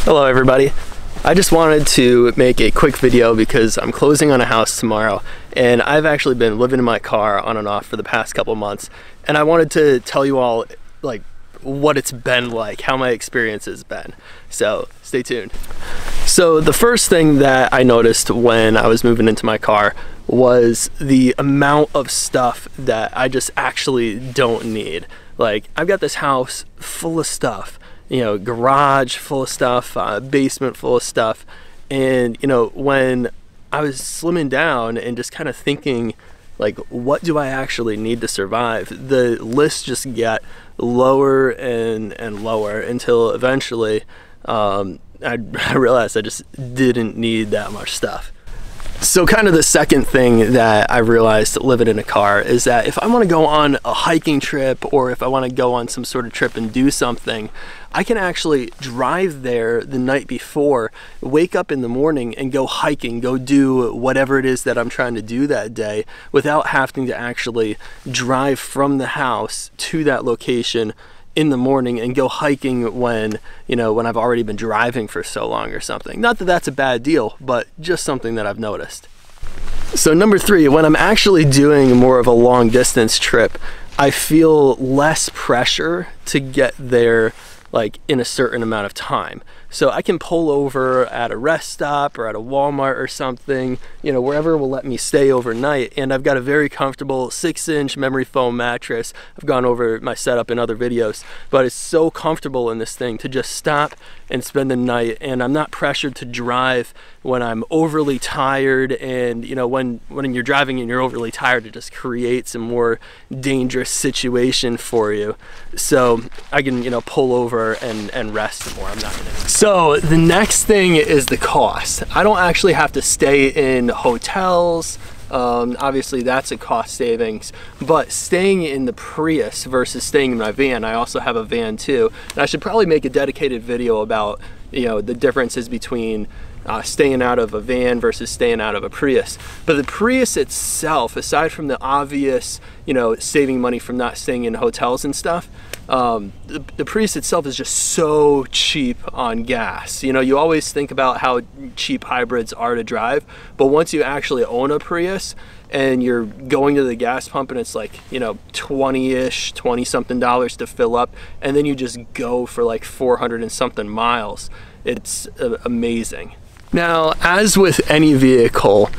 Hello everybody. I just wanted to make a quick video because I'm closing on a house tomorrow and I've actually been living in my car on and off for the past couple months, and I wanted to tell you all like what it's been like, how my experience has been. So stay tuned. So the first thing that I noticed when I was moving into my car was the amount of stuff that I just actually don't need. Like, I've got this house full of stuff, you know, garage full of stuff, basement full of stuff. And, you know, when I was slimming down and just kind of thinking, like, what do I actually need to survive? The list just got lower and lower until eventually I realized I just didn't need that much stuff. So kind of the second thing that I realized living in a car is that if I want to go on a hiking trip, or if I want to go on some sort of trip and do something, I can actually drive there the night before, wake up in the morning and go hiking, go do whatever it is that I'm trying to do that day without having to actually drive from the house to that location in the morning and go hiking when, you know, when I've already been driving for so long or something. Not that that's a bad deal, but just something that I've noticed. So number 3, when I'm actually doing more of a long distance trip, I feel less pressure to get there like in a certain amount of time. So I can pull over at a rest stop or at a Walmart or something, you know, wherever will let me stay overnight. And I've got a very comfortable 6-inch memory foam mattress. I've gone over my setup in other videos, but it's so comfortable in this thing to just stop and spend the night. And I'm not pressured to drive when I'm overly tired. And, you know, when you're driving and you're overly tired, it just creates a more dangerous situation for you. So I can, you know, pull over and rest more. I'm not gonna. So the next thing is the cost. I don't actually have to stay in hotels. Obviously that's a cost savings, but staying in the Prius versus staying in my van, I also have a van too, and I should probably make a dedicated video about, you know, the differences between staying out of a van versus staying out of a Prius. But the Prius itself, aside from the obvious, you know, saving money from not staying in hotels and stuff, the Prius itself is just so cheap on gas. You know, you always think about how cheap hybrids are to drive, but once you actually own a Prius and you're going to the gas pump and it's like, you know, 20 something dollars to fill up, and then you just go for like 400 and something miles, it's amazing. Now, as with any vehicle,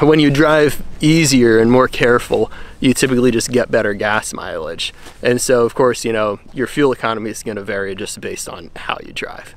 when you drive easier and more careful, you typically just get better gas mileage. And so, of course, you know, your fuel economy is going to vary just based on how you drive.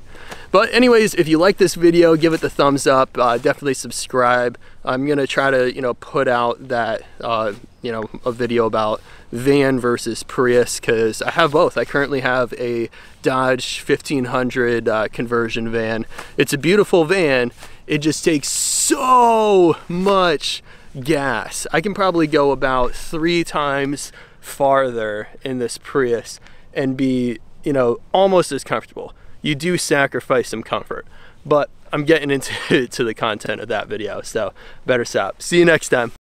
But anyways, if you like this video, give it the thumbs up, definitely subscribe. I'm going to try to, you know, put out that, you know, a video about van versus Prius, because I have both. I currently have a Dodge 1500 conversion van. It's a beautiful van. It just takes so much gas. I can probably go about 3 times farther in this Prius and be, you know, almost as comfortable. You do sacrifice some comfort, but I'm getting into the content of that video, so better stop. See you next time.